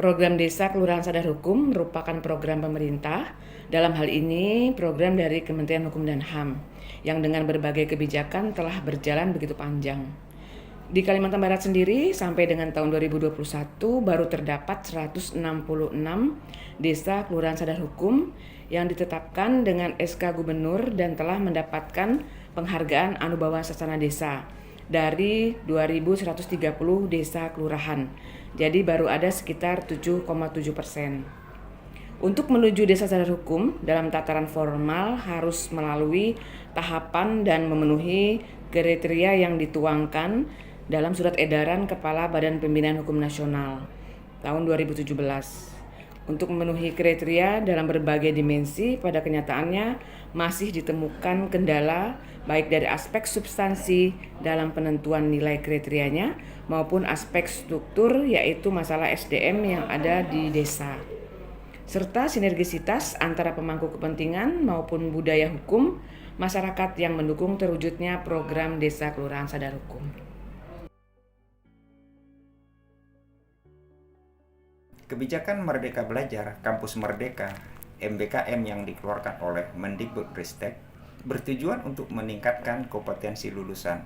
Program Desa Kelurahan Sadar Hukum merupakan program pemerintah, dalam hal ini program dari Kementerian Hukum dan HAM, yang dengan berbagai kebijakan telah berjalan begitu panjang. Di Kalimantan Barat sendiri, sampai dengan tahun 2021 baru terdapat 166 desa Kelurahan Sadar Hukum yang ditetapkan dengan SK Gubernur dan telah mendapatkan penghargaan Anubawa Sasana Desa dari 2.130 desa kelurahan. Jadi baru ada sekitar 7,7%. Untuk menuju desa sadar hukum dalam tataran formal harus melalui tahapan dan memenuhi kriteria yang dituangkan dalam Surat Edaran Kepala Badan Pembinaan Hukum Nasional tahun 2017. Untuk memenuhi kriteria dalam berbagai dimensi, pada kenyataannya masih ditemukan kendala baik dari aspek substansi dalam penentuan nilai kriterianya maupun aspek struktur, yaitu masalah SDM yang ada di desa, serta sinergisitas antara pemangku kepentingan maupun budaya hukum masyarakat yang mendukung terwujudnya program Desa Kelurahan Sadar Hukum. Kebijakan Merdeka Belajar Kampus Merdeka MBKM yang dikeluarkan oleh Mendikbudristek bertujuan untuk meningkatkan kompetensi lulusan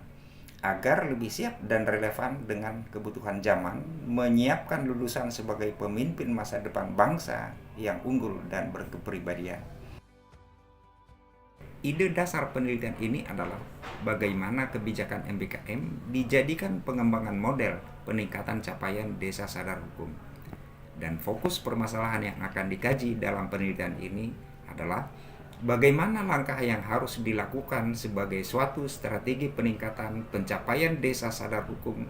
agar lebih siap dan relevan dengan kebutuhan zaman, menyiapkan lulusan sebagai pemimpin masa depan bangsa yang unggul dan berkepribadian. Ide dasar penelitian ini adalah bagaimana kebijakan MBKM dijadikan pengembangan model peningkatan capaian desa sadar hukum. Dan fokus permasalahan yang akan dikaji dalam penelitian ini adalah bagaimana langkah yang harus dilakukan sebagai suatu strategi peningkatan pencapaian desa sadar hukum,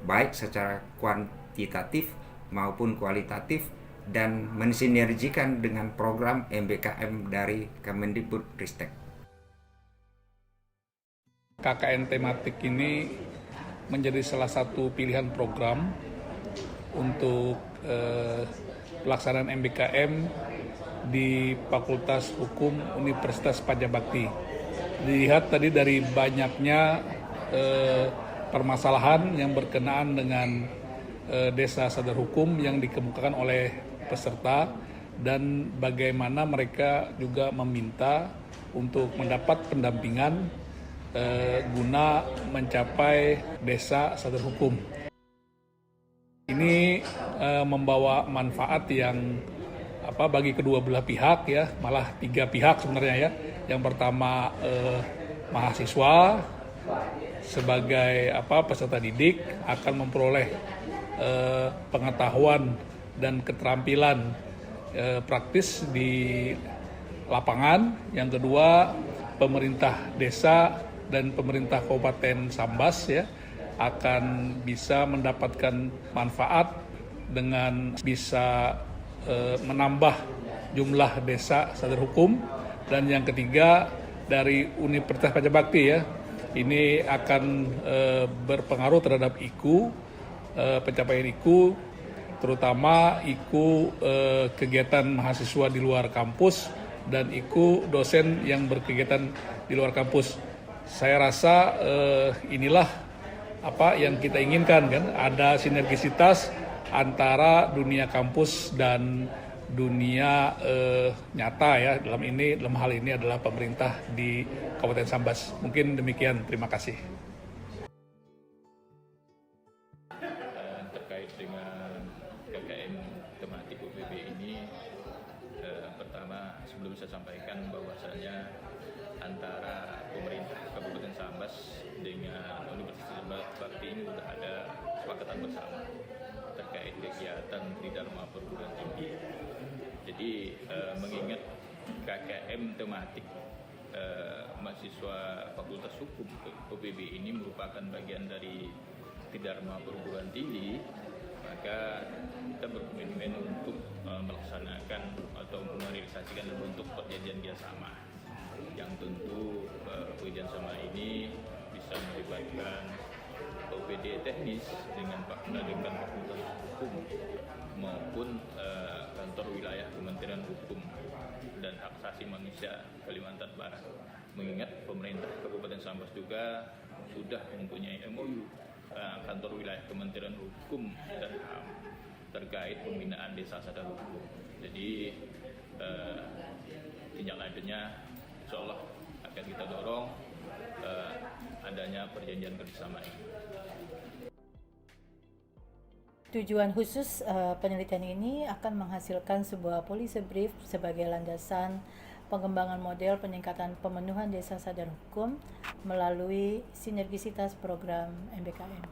baik secara kuantitatif maupun kualitatif, dan mensinergikan dengan program MBKM dari Kemendikbudristek. KKN tematik ini menjadi salah satu pilihan program untuk pelaksanaan MBKM di Fakultas Hukum Universitas Pajabakti. Dilihat tadi dari banyaknya permasalahan yang berkenaan dengan desa sadar hukum yang dikemukakan oleh peserta dan bagaimana mereka juga meminta untuk mendapat pendampingan guna mencapai desa sadar hukum. Ini membawa manfaat yang bagi kedua belah pihak, ya, malah tiga pihak sebenarnya, ya. Yang pertama mahasiswa sebagai peserta didik akan memperoleh pengetahuan dan keterampilan praktis di lapangan. Yang kedua, pemerintah desa dan pemerintah Kabupaten Sambas, ya, akan bisa mendapatkan manfaat dengan bisa menambah jumlah desa sadar hukum. Dan yang ketiga, dari Universitas Pajabakti, ya, ini akan berpengaruh terhadap IKU, pencapaian IKU, terutama IKU kegiatan mahasiswa di luar kampus dan IKU dosen yang berkegiatan di luar kampus. Saya rasa inilah apa yang kita inginkan, kan, ada sinergisitas antara dunia kampus dan dunia nyata, ya, dalam hal ini adalah pemerintah di Kabupaten Sambas. Mungkin demikian, terima kasih. Terkait dengan KKN tematik UPB ini, pertama sebelum saya sampaikan bahwasanya antara pemerintah Kabupaten Sambas dengan Universitas Bakti ini sudah ada kesepakatan bersama terkait kegiatan Tridharma Perguruan Tinggi. Jadi mengingat KKM tematik mahasiswa Fakultas Hukum UPB ini merupakan bagian dari Tridharma Perguruan Tinggi, maka kita berkomitmen untuk melaksanakan atau merealisasikan bentuk perjanjian kerjasama yang tentu perjanjian sama ini bisa melibatkan OPD teknis dengan Fakultas Hukum maupun kantor wilayah Kementerian Hukum dan Hak Asasi Manusia Kalimantan Barat. Mengingat pemerintah Kabupaten Sambas juga sudah mempunyai MOU kantor wilayah Kementerian Hukum dan HAM terkait pembinaan desa sadar hukum. Jadi tindak lanjutnya insya Allah akan kita dorong adanya perjanjian kerjasama ini. Tujuan khusus penelitian ini akan menghasilkan sebuah policy brief sebagai landasan pengembangan model peningkatan pemenuhan desa sadar hukum melalui sinergisitas program MBKM.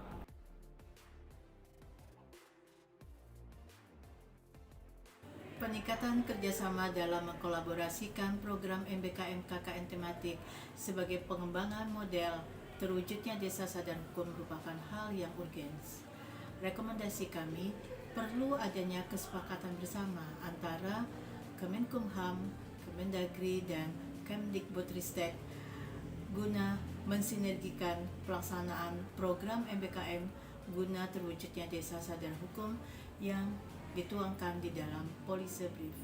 Peningkatan kerjasama dalam mengkolaborasikan program MBKM KKN tematik sebagai pengembangan model terwujudnya desa sadar hukum merupakan hal yang urgens. Rekomendasi kami perlu adanya kesepakatan bersama antara Kemenkumham, Kemendagri, dan Kemdikbudristek guna mensinergikan pelaksanaan program MBKM guna terwujudnya desa sadar hukum yang dituangkan di dalam policy brief.